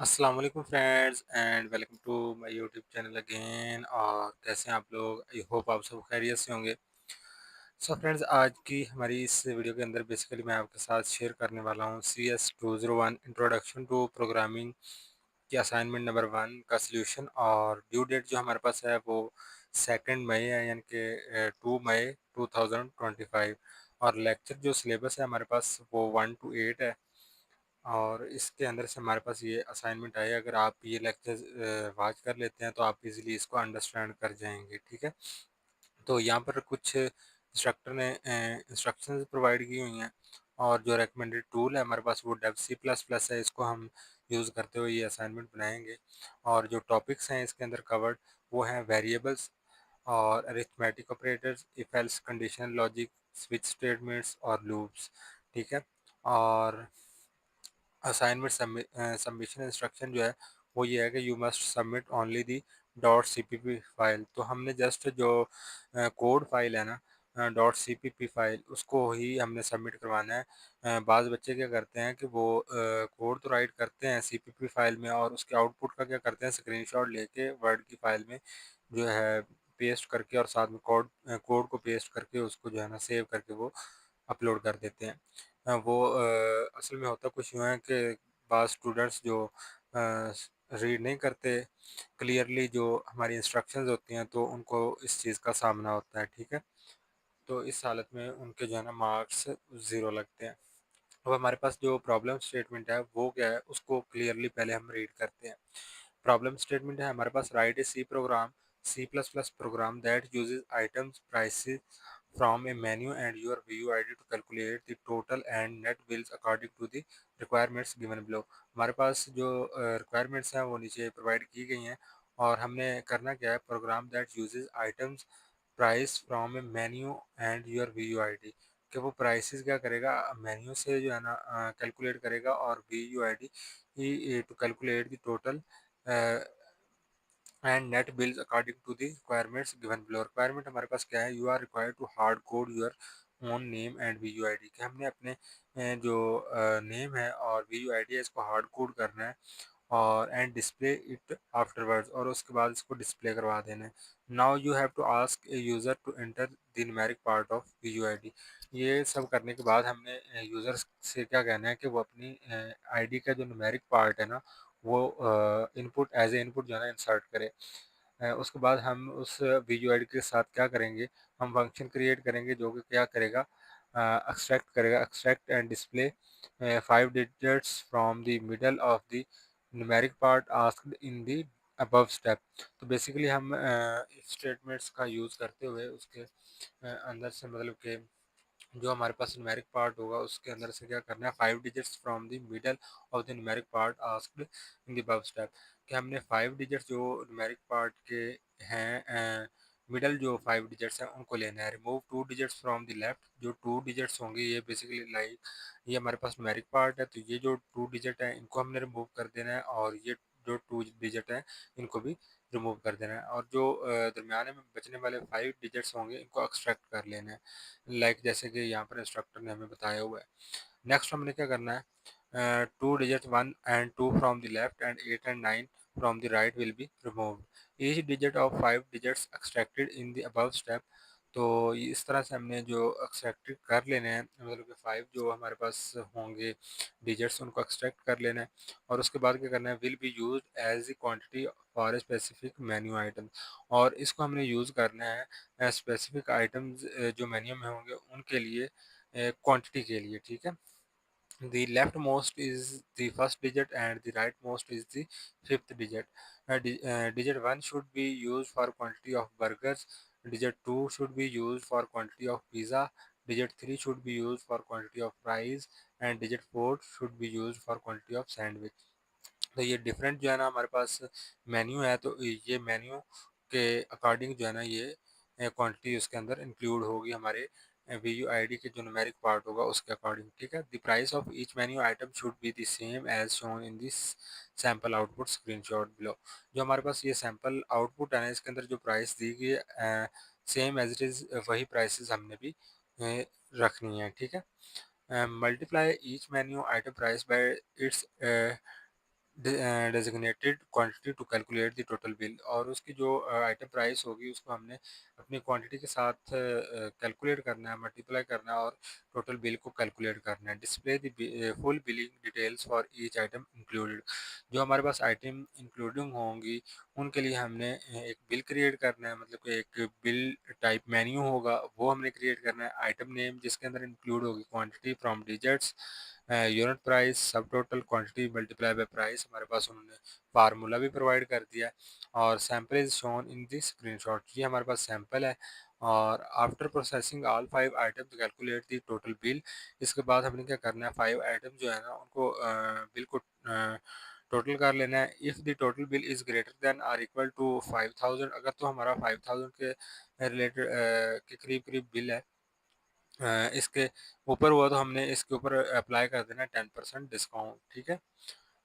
अस्सलाम वालेकुम friends and welcome to my YouTube channel again. और कैसे हैं आप लोग? आई होप आप सब खैरियत से होंगे। सो फ्रेंड्स, आज की हमारी इस वीडियो के अंदर बेसिकली मैं आपके साथ शेयर करने वाला हूँ CS201 इंट्रोडक्शन टू प्रोग्रामिंग की असाइनमेंट नंबर 1 का सलूशन। और ड्यू डेट जो हमारे पास है वो 2 मई है, यानी कि 2 मई 2025। और लेक्चर जो सिलेबस है हमारे पास वो 1 to 8 है। और इसके अंदर से हमारे पास ये असाइनमेंट आई है। अगर आप ये लेक्चर्स वॉच कर लेते हैं तो आप इजीली इसको अंडरस्टैंड कर जाएंगे। ठीक है, तो यहाँ पर कुछ इंस्ट्रक्टर ने इंस्ट्रक्शंस प्रोवाइड की हुई हैं। और जो रेकमेंडेड टूल है हमारे पास वो डेव C++ है। इसको हम यूज़ करते हुए ये असाइनमेंट बनाएंगे। और जो टॉपिक्स हैं इसके अंदर कवर्ड वो हैं वेरिएबल्स और arithmetic operators, if else conditional logic, switch statements और लूप्स। ठीक है, और असाइनमेंट सबमिशन इंस्ट्रक्शन जो है वो ये है कि you must submit only the .cpp file. तो हमने जस्ट जो कोड फाइल है ना, .cpp फाइल, उसको ही हमने सबमिट करवाना है। बाज़ बच्चे क्या करते हैं कि वो कोड तो राइट करते हैं CPP फाइल में, और उसके आउटपुट का क्या करते हैं, स्क्रीनशॉट लेके वर्ड की फाइल में जो है पेस्ट करके, और साथ में कोड को पेस्ट करके उसको जो है ना सेव करके वो अपलोड कर देते हैं। वो असल में होता कुछ यूँ है कि बाज़ स्टूडेंट्स जो रीड नहीं करते क्लियरली जो हमारी इंस्ट्रक्शंस होती हैं, तो उनको इस चीज़ का सामना होता है। ठीक है, तो इस हालत में उनके जो है ना मार्क्स ज़ीरो लगते हैं। अब हमारे पास जो प्रॉब्लम स्टेटमेंट है वो क्या है, उसको क्लियरली पहले हम रीड करते हैं। प्रॉब्लम स्टेटमेंट है हमारे पास, write a C++ program that uses items prices from a menu and your VU ID to calculate the total and net bills according to the requirements given below। हमारे पास जो requirements हैं वो नीचे provide की गई हैं। और हमने करना क्या है, program that uses items price from a menu and your VU ID, कि वो प्राइसेस क्या करेगा, मेन्यू से जो है ना कैलकुलेट करेगा, और VU ID to calculate the total and net bills according to the requirements given below. Requirement हमारे पास क्या है, you are required to hard code your own name and VU ID, कि हमने अपने जो नेम है और VU ID है इसको हार्ड कोड करना है, और एंड डिस्प्ले इट आफ्टरवर्ड्स, और उसके बाद इसको डिस्प्ले करवा देना है। Now you have to ask a user to enter the numeric part of VU ID। ये सब करने के बाद हमने यूज़र से क्या कहना है कि वो अपनी ID का जो न्यूमेरिक पार्ट है ना वो इनपुट एज ए इनपुट जो है ना इंसर्ट करे। उसके बाद हम उस VU ID के साथ क्या करेंगे, हम फंक्शन क्रिएट करेंगे जो कि क्या करेगा, extract and display 5 digits from the middle of the numeric part asked in the above step. तो बेसिकली हम इफ स्टेटमेंट्स का यूज़ करते हुए उसके अंदर से, मतलब कि जो हमारे पास न्यूमेरिक पार्ट होगा उसके अंदर से क्या करना है, 5 digits from the middle of the numeric part asked in the above step, कि हमने 5 digits जो न्यूमेरिक पार्ट के हैं, मिडल जो 5 digits हैं उनको लेना है। Remove 2 digits from the left, जो 2 digits होंगे ये बेसिकली लाइक ये हमारे पास न्यूमेरिक पार्ट है, तो ये जो 2 digit है इनको हमने रिमूव कर देना है, और ये जो 2 digit है इनको भी रिमूव कर देना है, और जो दरमियाने में बचने वाले 5 digits होंगे इनको एक्सट्रैक्ट कर लेना है, जैसे कि यहाँ पर इंस्ट्रक्टर ने हमें बताया हुआ है। नेक्स्ट हमने क्या करना है, 2 digits 1 and 2 from the left and 8 and 9 from the right will be removed, each digit of 5 digits extracted in the above step. तो इस तरह से हमने जो एक्सट्रैक्टेड कर लेने हैं, मतलब कि 5 जो हमारे पास होंगे डिजिट्स उनको एक्सट्रैक्ट कर लेना है। और उसके बाद क्या करना है, will be use as the quantity for a specific menu item, और इसको हमने यूज़ करना है स्पेसिफिक आइटम्स जो मेन्यू में होंगे उनके लिए, क्वांटिटी के लिए। ठीक है, the leftmost is the first digit and the rightmost is the fifth digit. Digit 1 should be used for quantity of burgers, digit 2 should be used for quantity of pizza, digit 3 should be used for quantity of fries, and digit 4 should be used for quantity of sandwich। तो ये different जो है ना हमारे पास menu है, तो ये menu के अकॉर्डिंग जो है ना ये क्वांटिटी उसके अंदर इंक्लूड होगी हमारे VU ID के जो न्यूमेरिक पार्ट होगा उसके अकॉर्डिंग। ठीक है, the price of each menu item should be the same as shown in this sample output screenshot below. जो हमारे पास ये सैम्पल आउटपुट है ना इसके अंदर जो प्राइस दी गई है सेम एज इट इज़ वही प्राइसेस हमने भी रखनी है। ठीक है, multiply each menu item price by its designated quantity to calculate the total bill, और उसकी जो आइटम प्राइस होगी उसको हमने अपनी क्वांटिटी के साथ कैलकुलेट करना है, मल्टीप्लाई करना है और टोटल बिल को कैलकुलेट करना है। Display the full billing details for each item included, जो हमारे पास आइटम इंक्लूडिंग होंगी उनके लिए हमने एक बिल क्रिएट करना है, मतलब कि एक बिल टाइप मेन्यू होगा वो हमने क्रिएट करना है। आइटम नेम जिसके अंदर इंक्लूड होगी quantity from digits, unit price, subtotal, quantity multiply by price, हमारे पास उन्होंने फार्मूला भी प्रोवाइड कर दिया है। और sample is shown in this screenshot, ये हमारे पास सैम्पल है। और after processing all 5 items calculate the total bill, इसके बाद हमने क्या करना है 5 आइटम जो है ना उनको बिल को टोटल कर लेना है। If the total bill is greater than or equal to 5000, अगर तो हमारा 5000 के रिलेटेड के करीब करीब बिल है, इसके ऊपर हुआ तो हमने इसके ऊपर अप्लाई कर देना 10% डिस्काउंट, ठीक है।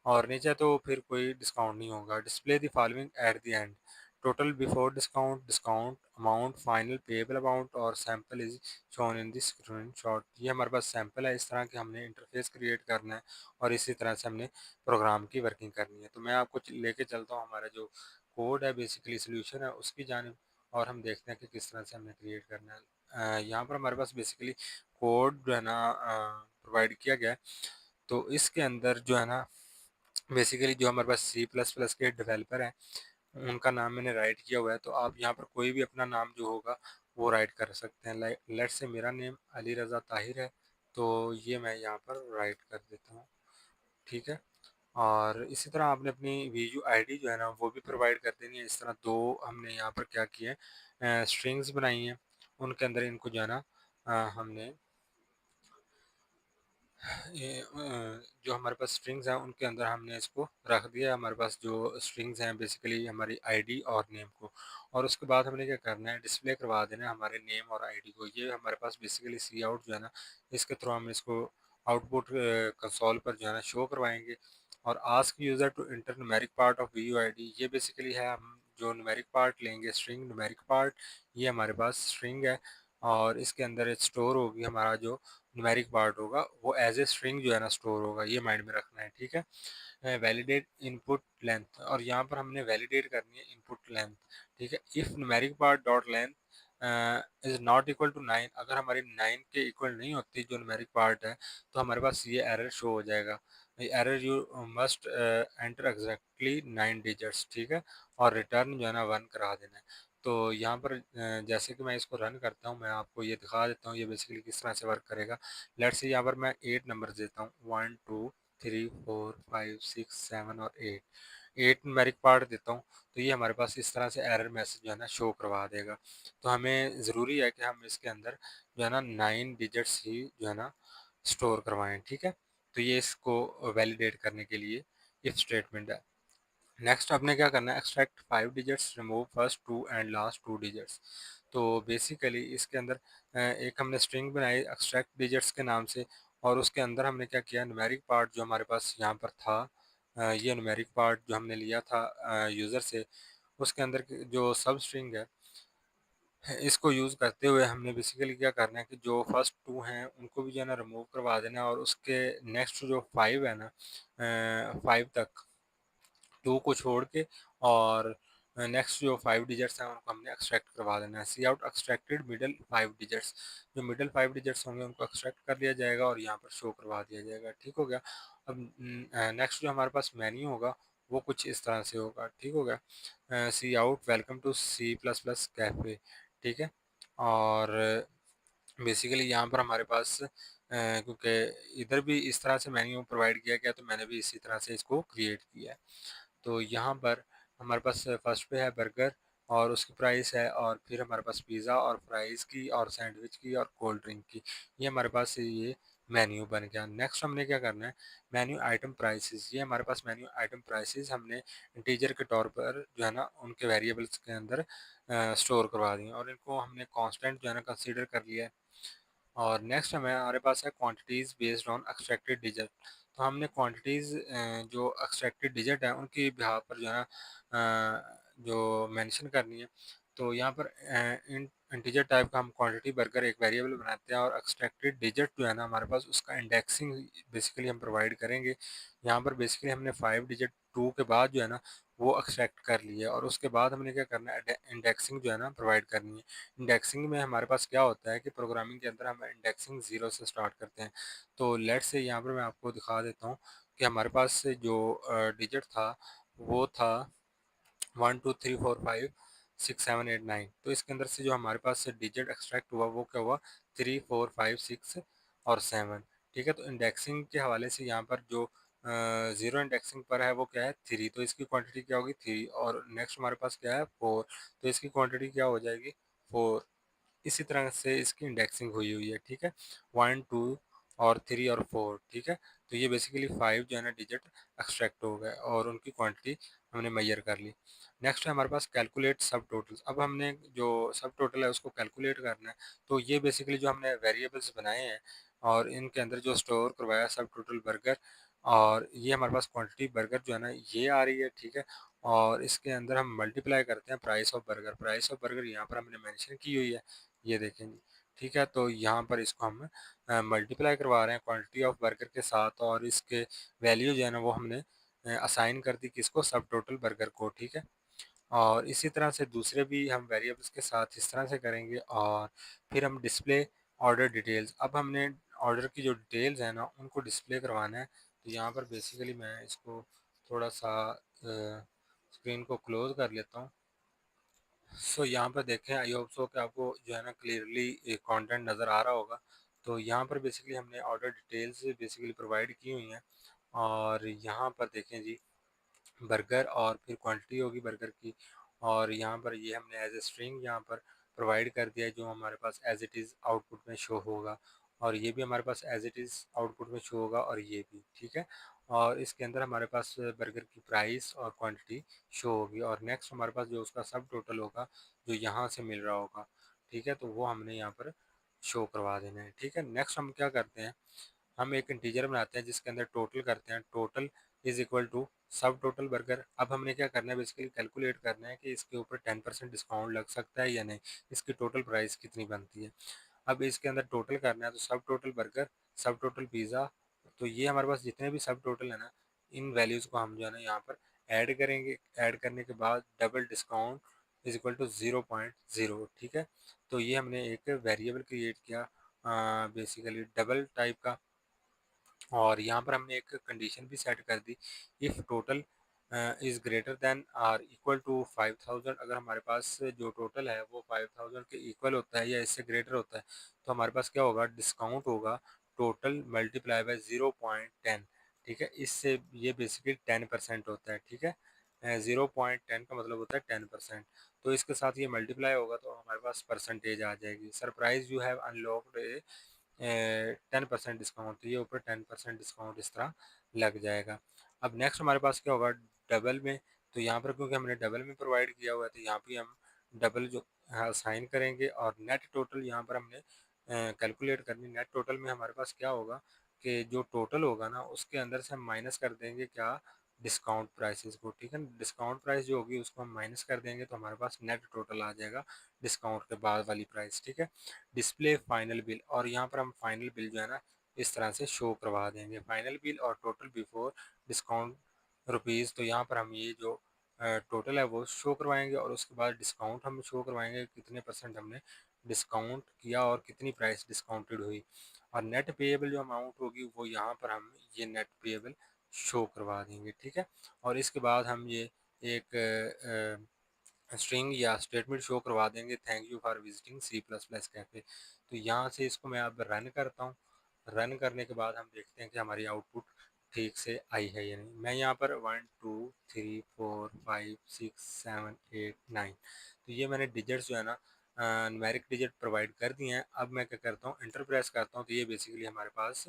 और नीचे तो फिर कोई डिस्काउंट नहीं होगा। Display the following at the end, total before discount, discount amount, final payable amount और sample is shown in this screenshot. ये हमारे पास सैम्पल है, इस तरह के हमने इंटरफेस क्रिएट करना है और इसी तरह से हमने प्रोग्राम की वर्किंग करनी है। तो मैं आपको लेके चलता हूँ हमारा जो कोड है, बेसिकली सोल्यूशन है उसकी जानिब, और हम देखते हैं कि किस तरह से हमने क्रिएट करना है। यहाँ पर हमारे पास बेसिकली कोड जो है ना प्रोवाइड किया गया है। तो इसके अंदर जो है ना बेसिकली जो हमारे पास सी प्लस प्लस के डेवलपर हैं उनका नाम मैंने राइट किया हुआ है, तो आप यहाँ पर कोई भी अपना नाम जो होगा वो राइट कर सकते हैं। लाइक लेट्स से मेरा नेम अली रज़ा ताहिर है, तो ये मैं यहाँ पर राइट कर देता हूँ, ठीक है। और इसी तरह आपने अपनी वीयू आईडी जो है ना वो भी प्रोवाइड कर देनी है। इस तरह दो हमने यहाँ पर क्या किए हैं, स्ट्रिंग्स बनाई हैं, उनके अंदर इनको जो है ना हमने जो हमारे पास स्ट्रिंग्स हैं उनके अंदर हमने इसको रख दिया है। हमारे पास जो स्ट्रिंग्स हैं बेसिकली हमारी आईडी और नेम को, और उसके बाद हमने क्या करना है डिस्प्ले करवा देना है हमारे नेम और आईडी को। ये हमारे पास बेसिकली सी आउट जो है ना इसके थ्रू हम इसको आउटपुट कंसोल पर जो है ना शो करवाएंगे। और ask user to enter numeric part of V U I D, ये बेसिकली है हम जो न्यूमेरिक पार्ट लेंगे, स्ट्रिंग न्यूमेरिक पार्ट, ये हमारे पास स्ट्रिंग है और इसके अंदर स्टोर होगी हमारा जो न्यूमेरिक पार्ट होगा वो एज ए स्ट्रिंग जो है ना स्टोर होगा, ये माइंड में रखना है, ठीक है। वैलिडेट इनपुट लेंथ, और यहाँ पर हमने वैलिडेट करनी है इनपुट लेंथ, ठीक है। If numeric part dot length is not equal to 9, अगर हमारी 9 के इक्वल नहीं होती जो न्यूमेरिक पार्ट है तो हमारे पास ये एरर शो हो जाएगा, error you must enter exactly 9 digits, ठीक है। और रिटर्न जो है ना 1 करा देना है। तो यहाँ पर जैसे कि मैं इसको रन करता हूँ मैं आपको ये दिखा देता हूँ ये बेसिकली किस तरह से वर्क करेगा। लेट्स से यहाँ पर मैं 8 नंबर देता हूँ, 1 2 3 4 5 6 7 और 8, 8 न्यूमेरिक पार्ट देता हूँ, तो ये हमारे पास इस तरह से एरर मैसेज जो है ना शो करवा देगा। तो हमें ज़रूरी है कि हम इसके अंदर जो है ना 9 डिजिट्स ही जो है ना स्टोर करवाएं, ठीक है। तो ये इसको वैलिडेट करने के लिए इफ स्टेटमेंट है। नेक्स्ट आपने क्या करना है, extract 5 digits, remove first 2 and last 2 digits. तो बेसिकली इसके अंदर एक हमने स्ट्रिंग बनाई एक्सट्रैक्ट डिजिट्स के नाम से, और उसके अंदर हमने क्या किया न्यूमेरिक पार्ट जो हमारे पास यहाँ पर था, ये न्यूमेरिक पार्ट जो हमने लिया था यूज़र से, उसके अंदर जो सब स्ट्रिंग है इसको यूज़ करते हुए हमने बेसिकली क्या करना है कि जो फर्स्ट 2 हैं उनको भी जो है ना रिमूव करवा देना है, और उसके नेक्स्ट जो 5 है ना 5 तक 2 को छोड़ के, और नेक्स्ट जो 5 डिजिट्स हैं उनको हमने एक्सट्रैक्ट करवा देना है। सी आउट एक्सट्रैक्टेड मिडल 5 डिजिट्स, जो मिडल 5 डिजिट्स होंगे उनको एक्सट्रैक्ट कर लिया जाएगा और यहाँ पर शो करवा दिया जाएगा, ठीक हो गया। अब नेक्स्ट जो हमारे पास मेन्यू होगा वो कुछ इस तरह से होगा, ठीक हो गया। C out welcome to C plus plus cafe, ठीक है। और बेसिकली यहाँ पर हमारे पास क्योंकि इधर भी इस तरह से मेन्यू प्रोवाइड किया गया तो मैंने भी इसी तरह से इसको क्रिएट किया है। तो यहाँ पर हमारे पास फर्स्ट पे है बर्गर और उसकी प्राइस है, और फिर हमारे पास पिज़्ज़ा और फ्राइज़ की और सैंडविच की और कोल्ड ड्रिंक की, ये हमारे पास ये मेन्यू बन गया। नेक्स्ट हमने क्या करना है, मेन्यू आइटम प्राइसेस, ये हमारे पास मेन्यू आइटम प्राइसेस हमने इंटीजर के तौर पर जो है ना उनके वेरिएबल्स के अंदर स्टोर करवा दिए और इनको हमने कांस्टेंट जो है ना कंसीडर कर लिया है। और नेक्स्ट हमारे पास है quantities based on extracted digit, तो हमने क्वांटिटीज़ जो एक्सट्रैक्टेड डिजिट है उनकी बिहाफ पर जो है ना जो मेंशन करनी है। तो यहाँ पर इंटीजर टाइप का हम क्वांटिटी बर्गर एक वेरिएबल बनाते हैं, और एक्सट्रैक्टेड डिजिट जो है ना हमारे पास उसका इंडेक्सिंग बेसिकली हम प्रोवाइड करेंगे। यहाँ पर बेसिकली हमने 5 डिजिट 2 के बाद जो है ना वो एक्सट्रैक्ट कर लिए, और उसके बाद हमने क्या करना है, इंडेक्सिंग जो है ना प्रोवाइड करनी है। इंडेक्सिंग में हमारे पास क्या होता है कि प्रोग्रामिंग के अंदर हम इंडेक्सिंग 0 से स्टार्ट करते हैं। तो लेट्स से यहाँ पर मैं आपको दिखा देता हूँ कि हमारे पास जो डिजिट था वो था 1 2 3 4 5 6 7 8 9। तो इसके अंदर से जो हमारे पास से डिजिट एक्सट्रैक्ट हुआ वो क्या हुआ, 3 4 5 6 और 7। ठीक है, तो इंडेक्सिंग के हवाले से यहाँ पर जो ज़ीरो इंडेक्सिंग पर है वो क्या है, 3, तो इसकी क्वांटिटी क्या होगी 3, और नेक्स्ट हमारे पास क्या है 4, तो इसकी क्वांटिटी क्या हो जाएगी 4। इसी तरह से इसकी इंडेक्सिंग हुई हुई है। ठीक है, 1 2 और 3 और 4। ठीक है, तो ये बेसिकली 5 जो है ना डिजिट एक्सट्रैक्ट हो गए और उनकी क्वांटिटी हमने मेजर कर ली। नेक्स्ट है हमारे पास कैलकुलेट सब टोटल्स। अब हमने जो सब टोटल है उसको कैलकुलेट करना है। तो ये बेसिकली जो हमने वेरिएबल्स बनाए हैं और इनके अंदर जो स्टोर करवाया सब टोटल बर्गर, और ये हमारे पास क्वांटिटी बर्गर जो है ना ये आ रही है। ठीक है, और इसके अंदर हम मल्टीप्लाई करते हैं price of burger. Price of burger यहाँ पर हमने मेंशन की हुई है, ये देखें जी। ठीक है, तो यहाँ पर इसको हम मल्टीप्लाई करवा रहे हैं क्वांटिटी ऑफ बर्गर के साथ, और इसके वैल्यू जो है ना वो हमने असाइन कर दी किसको, सब टोटल बर्गर को। ठीक है, और इसी तरह से दूसरे भी हम वेरिएबल्स के साथ इस तरह से करेंगे, और फिर हम डिस्प्ले ऑर्डर डिटेल्स। अब हमने ऑर्डर की जो डिटेल्स हैं ना उनको डिस्प्ले करवाना है। तो यहाँ पर बेसिकली मैं इसको थोड़ा सा स्क्रीन को क्लोज कर लेता हूँ। सो यहाँ पर देखें, आई होप सो कि आपको जो है ना क्लियरली कंटेंट नज़र आ रहा होगा। तो यहाँ पर बेसिकली हमने ऑर्डर डिटेल्स बेसिकली प्रोवाइड की हुई हैं, और यहाँ पर देखें जी बर्गर, और फिर क्वांटिटी होगी बर्गर की, और यहाँ पर ये हमने एज ए स्ट्रिंग यहाँ पर प्रोवाइड कर दिया है जो हमारे पास एज इट इज़ आउटपुट में शो होगा, और ये भी हमारे पास एज इट इज़ आउटपुट में शो होगा, और ये भी। ठीक है, और इसके अंदर हमारे पास बर्गर की प्राइस और क्वांटिटी शो होगी, और नेक्स्ट हमारे पास जो उसका सब टोटल होगा जो यहाँ से मिल रहा होगा। ठीक है, तो वो हमने यहाँ पर शो करवा देना है। ठीक है, नेक्स्ट हम क्या करते हैं, हम एक इंटीजर बनाते हैं जिसके अंदर टोटल करते हैं, टोटल इज इक्वल टू सब टोटल बर्गर। अब हमने क्या करना है, बेसिकली कैलकुलेट करना है कि इसके ऊपर 10% डिस्काउंट लग सकता है या नहीं, इसकी टोटल प्राइस कितनी बनती है। अब इसके अंदर टोटल करना है, तो सब टोटल बर्गर, सब टोटल पिज़्ज़ा, तो ये हमारे पास जितने भी सब टोटल है ना इन वैल्यूज़ को हम जो है ना यहाँ पर ऐड करेंगे। ऐड करने के बाद double discount is equal to 0.0। ठीक है, तो ये हमने एक वेरिएबल क्रिएट किया बेसिकली डबल टाइप का, और यहाँ पर हमने एक कंडीशन भी सेट कर दी, if total is greater than or equal to 5000। अगर हमारे पास जो टोटल है वो 5000 के इक्वल होता है या इससे ग्रेटर होता है, तो हमारे पास क्या होगा, डिस्काउंट होगा टोटल मल्टीप्लाई बाय 0.10। ठीक है, इससे ये बेसिकली 10% होता है। ठीक है, 0.10 का मतलब होता है 10%। तो इसके साथ ये मल्टीप्लाई होगा तो हमारे पास परसेंटेज आ जाएगी, surprise you have unlocked 10% discount, तो ये ऊपर 10% डिस्काउंट इस तरह लग जाएगा। अब नेक्स्ट हमारे पास क्या होगा, डबल में। तो यहाँ पर क्योंकि हमने डबल में प्रोवाइड किया हुआ है तो यहाँ पे हम डबल जो साइन करेंगे, और नेट टोटल यहाँ पर हमने कैलकुलेट करनी। नेट टोटल में हमारे पास क्या होगा कि जो टोटल होगा ना उसके अंदर से हम माइनस कर देंगे क्या, डिस्काउंट प्राइसेस को। ठीक है, डिस्काउंट प्राइस जो होगी उसको हम माइनस कर देंगे तो हमारे पास नेट टोटल आ जाएगा डिस्काउंट के बाद वाली प्राइस। ठीक है, डिस्प्ले फाइनल बिल, और यहाँ पर हम फाइनल बिल जो है ना इस तरह से शो करवा देंगे, फाइनल बिल और टोटल बिफोर डिस्काउंट रुपीज़। तो यहाँ पर हम ये जो टोटल है वो शो करवाएंगे, और उसके बाद डिस्काउंट हम शो करवाएंगे कितने परसेंट हमने डिस्काउंट किया और कितनी प्राइस डिस्काउंटेड हुई, और नेट पेएबल जो अमाउंट होगी वो यहाँ पर हम ये नेट पेएबल शो करवा देंगे। ठीक है, और इसके बाद हम ये एक स्ट्रिंग या स्टेटमेंट शो करवा देंगे, thank you for visiting C plus plus cafe. तो यहाँ से इसको मैं अब रन करता हूँ। रन करने के बाद हम देखते हैं कि हमारी आउटपुट ठीक से आई है या नहीं। मैं यहाँ पर 1 2 3 4 5 6 7 8 9, तो ये मैंने डिजिट्स जो है ना न्यूमेरिक डिजिट प्रोवाइड कर दिए हैं। अब मैं क्या करता हूँ, एंटर प्रेस करता हूँ, तो ये बेसिकली हमारे पास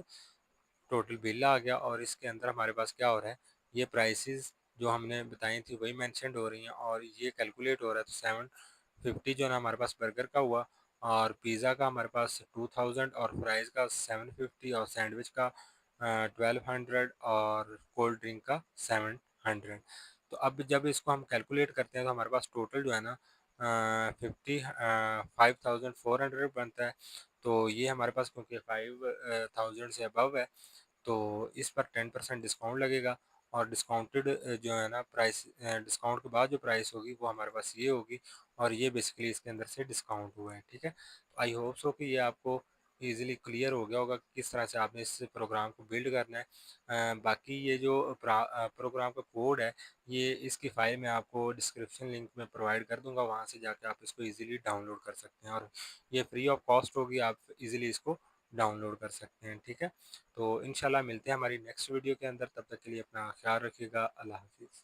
टोटल बिल आ गया, और इसके अंदर हमारे पास क्या हो रहा है, ये प्राइसेस जो हमने बताई थी वही मेंशनड हो रही हैं, और ये कैलकुलेट हो रहा है। तो 750 जो है ना हमारे पास बर्गर का हुआ, और पिज़्ज़ा का हमारे पास 2000, और फ्राइज़ का 750, और सैंडविच का 1200, और कोल्ड ड्रिंक का 700। तो अब जब इसको हम कैलकुलेट करते हैं तो हमारे पास टोटल जो है ना 5400 बनता है। तो ये हमारे पास क्योंकि 5000 से अबव है तो इस पर 10% डिस्काउंट लगेगा, और डिस्काउंटेड जो है ना प्राइस, डिस्काउंट के बाद जो प्राइस होगी वो हमारे पास ये होगी, और ये बेसिकली इसके अंदर से डिस्काउंट हुआ है। ठीक है, आई होप सो कि ये आपको ईज़िली क्लियर हो गया होगा कि किस तरह से आपने इस प्रोग्राम को बिल्ड करना है। बाकी ये जो प्रोग्राम का कोड है, ये इसकी फ़ाइल मैं आपको डिस्क्रिप्शन लिंक में प्रोवाइड कर दूँगा, वहाँ से जाके आप इसको ईज़िली डाउनलोड कर सकते हैं, और ये फ्री ऑफ कॉस्ट होगी, आप ईज़िली इसको डाउनलोड कर सकते हैं। ठीक है, तो इंशाल्लाह मिलते हैं हमारी नेक्स्ट वीडियो के अंदर, तब तक के लिए अपना ख्याल रखिएगा। अल्लाह हाफ़िज़।